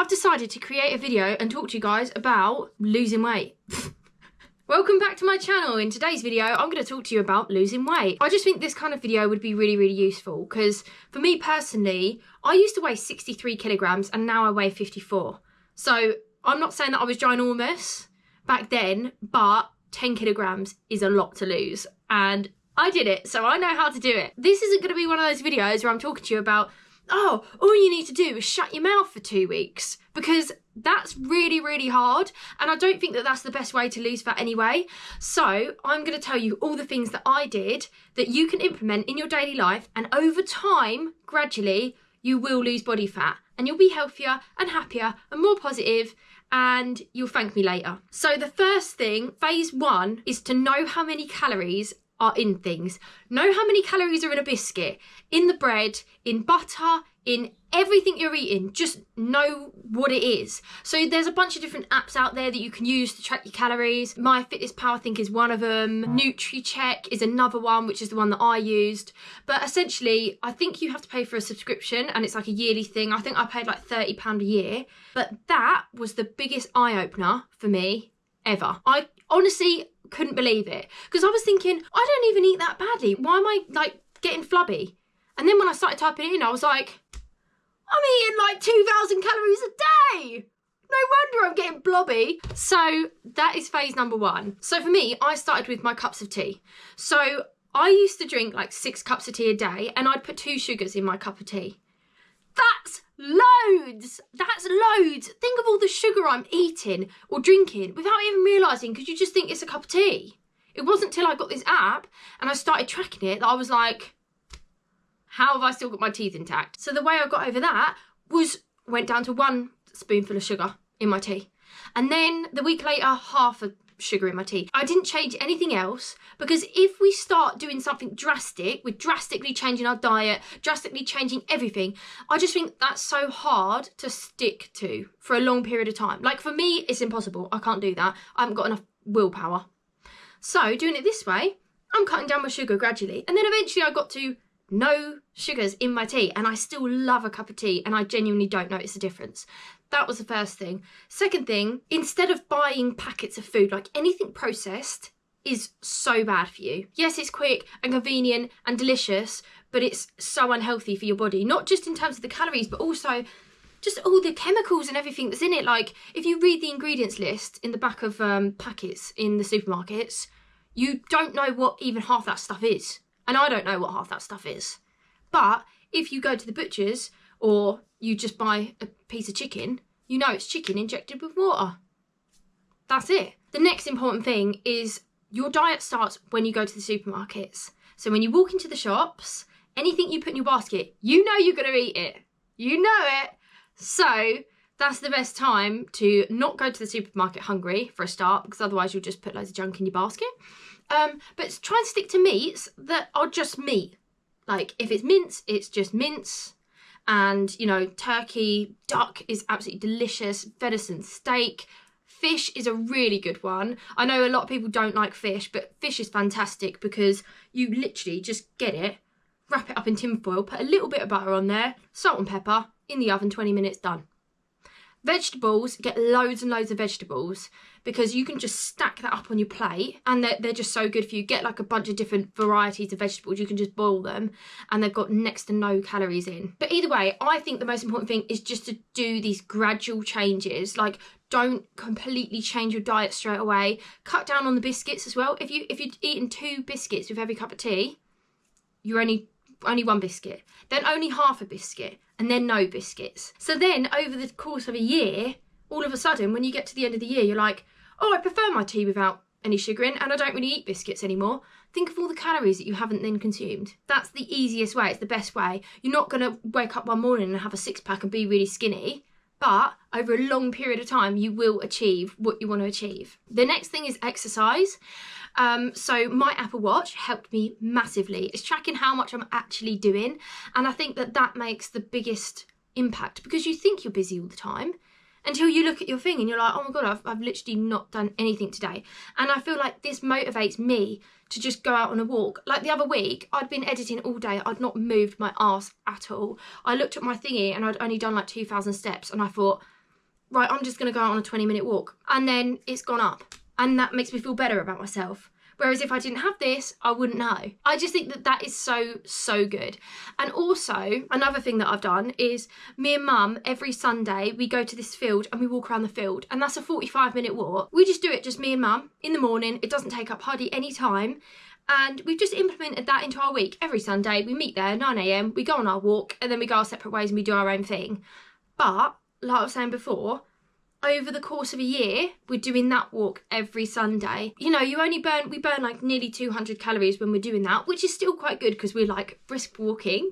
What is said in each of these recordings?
I've decided to create a video and talk to you guys about losing weight. Welcome back to my channel. In today's video, I'm going to talk to you about losing weight. I just think this kind of video would be really useful because for me personally, I used to weigh 63 kilograms and now I weigh 54. So I'm not saying that I was ginormous back then, but 10 kilograms is a lot to lose and I did it, so I know how to do it. This isn't going to be one of those videos where I'm talking to you about, oh, all you need to do is shut your mouth for 2 weeks, because that's really hard and I don't think that that's the best way to lose fat anyway. So I'm going to tell you all the things that I did that you can implement in your daily life, and over time, gradually, you will lose body fat and you'll be healthier and happier and more positive, and you'll thank me later. So the first thing, phase 1, is to know how many calories are in things. Know how many calories are in a biscuit, in the bread, in butter, in everything you're eating. Just know what it is. So there's a bunch of different apps out there that you can use to track your calories. MyFitnessPal, I think, is one of them. NutriCheck is another one, which is the one that I used. But essentially, I think you have to pay for a subscription and it's like a yearly thing. I think I paid like £30 a year. But that was the biggest eye-opener for me ever. I honestly couldn't believe it, because I was thinking, I don't even eat that badly. Why am I like getting flubby? And then when I started typing it in, I was like, I'm eating like 2,000 calories a day. No wonder I'm getting blobby. So that is phase number 1. So for me, I started with my cups of tea. So I used to drink like 6 cups of tea a day and I'd put 2 sugars in my cup of tea. That's loads. That's loads. Think of all the sugar I'm eating or drinking without even realising, because you just think it's a cup of tea. It wasn't till I got this app and I started tracking it that I was like, how have I still got my teeth intact? So the way I got over that was went down to 1 spoonful of sugar in my tea. And then the week later, half a sugar in my tea. I didn't change anything else, because if we start doing something drastic, we're drastically changing our diet, drastically changing everything, I just think that's so hard to stick to for a long period of time. Like for me, it's impossible. I can't do that. I haven't got enough willpower. So doing it this way, I'm cutting down my sugar gradually. And then eventually I got to no sugars in my tea, and I still love a cup of tea and I genuinely don't notice a difference. That was the first thing. Second thing, instead of buying packets of food, like anything processed is so bad for you. Yes, it's quick and convenient and delicious, but it's so unhealthy for your body. Not just in terms of the calories, but also just all the chemicals and everything that's in it. Like if you read the ingredients list in the back of packets in the supermarkets, you don't know what even half that stuff is. And I don't know what half that stuff is. But if you go to the butcher's or you just buy a piece of chicken, you know it's chicken injected with water. That's it. The next important thing is your diet starts when you go to the supermarkets. So when you walk into the shops, anything you put in your basket, you know you're going to eat it. You know it. So that's the best time to not go to the supermarket hungry for a start, because otherwise you'll just put loads of junk in your basket. But try and stick to meats that are just meat. Like if it's mince, it's just mince. And, you know, turkey, duck is absolutely delicious. Venison, steak. Fish is a really good one. I know a lot of people don't like fish, but fish is fantastic because you literally just get it, wrap it up in tin foil, put a little bit of butter on there, salt and pepper, in the oven, 20 minutes, done. Vegetables, get loads and loads of vegetables, because you can just stack that up on your plate and they're just so good for you. Get like a bunch of different varieties of vegetables. You can just boil them and they've got next to no calories in. But either way, I think the most important thing is just to do these gradual changes. Like don't completely change your diet straight away. Cut down on the biscuits as well. If you're eating 2 biscuits with every cup of tea, you're only 1 biscuit, then only half a biscuit, and then no biscuits. So then over the course of a year, all of a sudden, when you get to the end of the year, you're like, oh, I prefer my tea without any sugar in, and I don't really eat biscuits anymore. Think of all the calories that you haven't then consumed. That's the easiest way. It's the best way. You're not going to wake up one morning and have a 6-pack and be really skinny, but over a long period of time, you will achieve what you want to achieve. The next thing is exercise. So my Apple Watch helped me massively. It's tracking how much I'm actually doing, and I think that makes the biggest impact, because you think you're busy all the time until you look at your thing and you're like, oh my God, I've literally not done anything today. And I feel like this motivates me to just go out on a walk. Like the other week, I'd been editing all day. I'd not moved my arse at all. I looked at my thingy and I'd only done like 2,000 steps and I thought, right, I'm just going to go out on a 20-minute walk. And then it's gone up. And that makes me feel better about myself. Whereas if I didn't have this, I wouldn't know. I just think that that is so, so good. And also, another thing that I've done is me and Mum, every Sunday, we go to this field and we walk around the field. And that's a 45-minute walk. We just do it, just me and Mum, in the morning. It doesn't take up hardly any time. And we've just implemented that into our week. Every Sunday, we meet there, 9 AM, we go on our walk, and then we go our separate ways and we do our own thing. But, like I was saying before, over the course of a year, we're doing that walk every Sunday. You know, we burn like nearly 200 calories when we're doing that, which is still quite good because we're like brisk walking,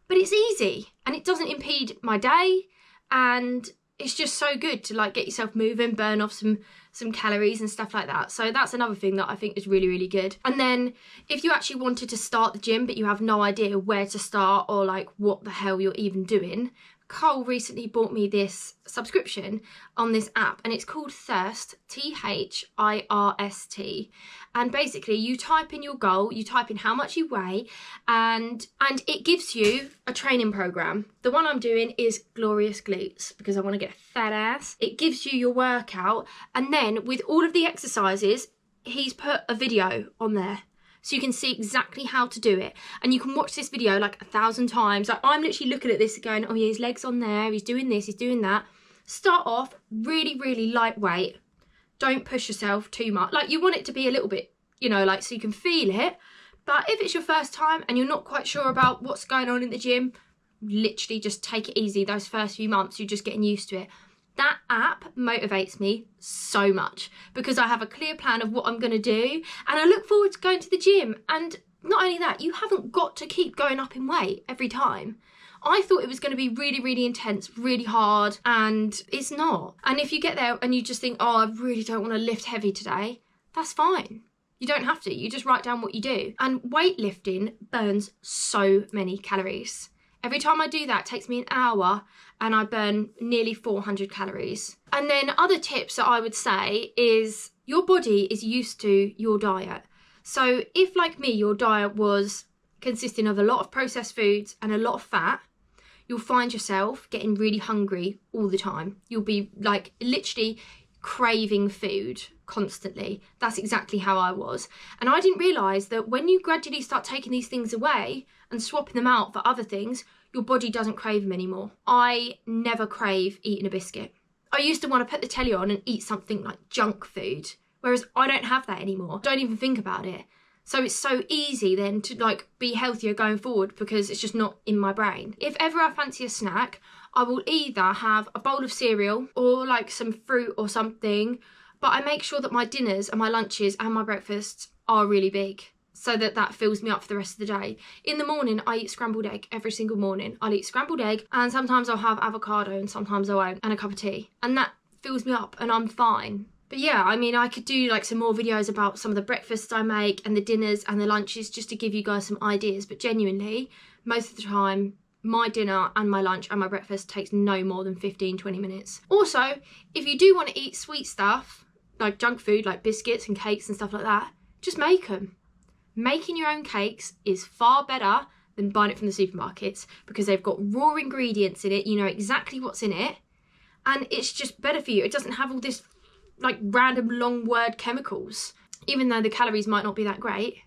but it's easy and it doesn't impede my day, and it's just so good to like get yourself moving, burn off some calories and stuff like that. So that's another thing that I think is really, really good. And then if you actually wanted to start the gym, but you have no idea where to start or like what the hell you're even doing, Cole recently bought me this subscription on this app, and it's called Thirst, Thirst. And basically you type in your goal, you type in how much you weigh, and it gives you a training program. The one I'm doing is Glorious Glutes because I want to get a fat ass. It gives you your workout, and then with all of the exercises, he's put a video on there. So you can see exactly how to do it. And you can watch this video like 1,000 times. Like, I'm literally looking at this going, oh yeah, his leg's on there, he's doing this, he's doing that. Start off really, really lightweight. Don't push yourself too much. Like, you want it to be a little bit, you know, like so you can feel it. But if it's your first time and you're not quite sure about what's going on in the gym, literally just take it easy. Those first few months, you're just getting used to it. That app motivates me so much because I have a clear plan of what I'm going to do, and I look forward to going to the gym. And not only that, you haven't got to keep going up in weight every time. I thought it was going to be really, really intense, really hard, and it's not. And if you get there and you just think, oh, I really don't want to lift heavy today, that's fine. You don't have to. You just write down what you do. And weightlifting burns so many calories. Every time I do that, it takes me an hour and I burn nearly 400 calories. And then other tips that I would say is your body is used to your diet. So if, like me, your diet was consisting of a lot of processed foods and a lot of fat, you'll find yourself getting really hungry all the time. You'll be like literally craving food constantly. That's exactly how I was. And I didn't realise that when you gradually start taking these things away and swapping them out for other things, your body doesn't crave them anymore. I never crave eating a biscuit. I used to want to put the telly on and eat something like junk food, whereas I don't have that anymore. Don't even think about it. So it's so easy then to like be healthier going forward because it's just not in my brain. If ever I fancy a snack, I will either have a bowl of cereal or like some fruit or something, but I make sure that my dinners and my lunches and my breakfasts are really big so that that fills me up for the rest of the day. In the morning, I eat scrambled egg every single morning. I'll eat scrambled egg and sometimes I'll have avocado and sometimes I won't, and a cup of tea. And that fills me up and I'm fine. But yeah, I mean, I could do like some more videos about some of the breakfasts I make and the dinners and the lunches just to give you guys some ideas. But genuinely, most of the time, my dinner and my lunch and my breakfast takes no more than 15-20 minutes. Also, if you do want to eat sweet stuff, like junk food, like biscuits and cakes and stuff like that, just make them. Making your own cakes is far better than buying it from the supermarkets because they've got raw ingredients in it. You know exactly what's in it. And it's just better for you. It doesn't have all this like random long word chemicals. Even though the calories might not be that great,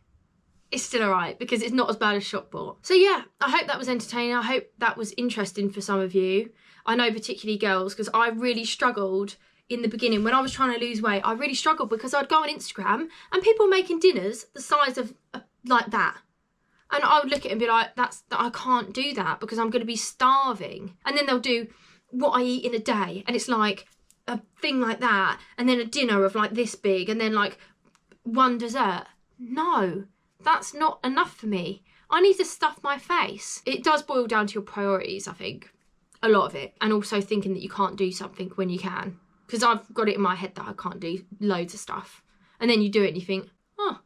it's still alright because it's not as bad as shop bought. So yeah, I hope that was entertaining. I hope that was interesting for some of you. I know particularly girls, because I really struggled in the beginning when I was trying to lose weight. I really struggled because I'd go on Instagram and people were making dinners the size of like that. And I would look at it and be like, I can't do that because I'm going to be starving. And then they'll do what I eat in a day. And it's like a thing like that. And then a dinner of like this big. And then like one dessert. No, that's not enough for me. I need to stuff my face. It does boil down to your priorities, I think. A lot of it. And also thinking that you can't do something when you can. Because I've got it in my head that I can't do loads of stuff. And then you do it and you think, oh,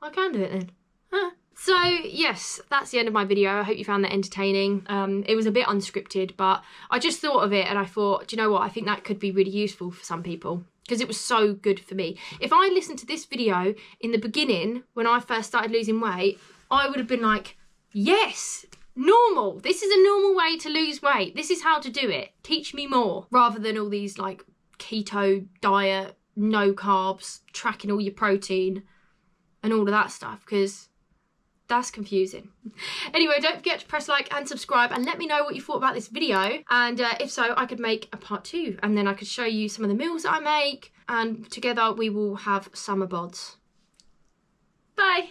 I can do it then. Huh. So yes, that's the end of my video. I hope you found that entertaining. It was a bit unscripted, but I just thought of it and I thought, do you know what? I think that could be really useful for some people because it was so good for me. If I listened to this video in the beginning, when I first started losing weight, I would have been like, yes, Normal. This is a normal way to lose weight. This is how to do it. Teach me more. Rather than all these like keto diet, no carbs, tracking all your protein and all of that stuff, because that's confusing. Anyway, don't forget to press like and subscribe and let me know what you thought about this video. And if so, I could make a part 2 and then I could show you some of the meals that I make and together we will have summer bods. Bye.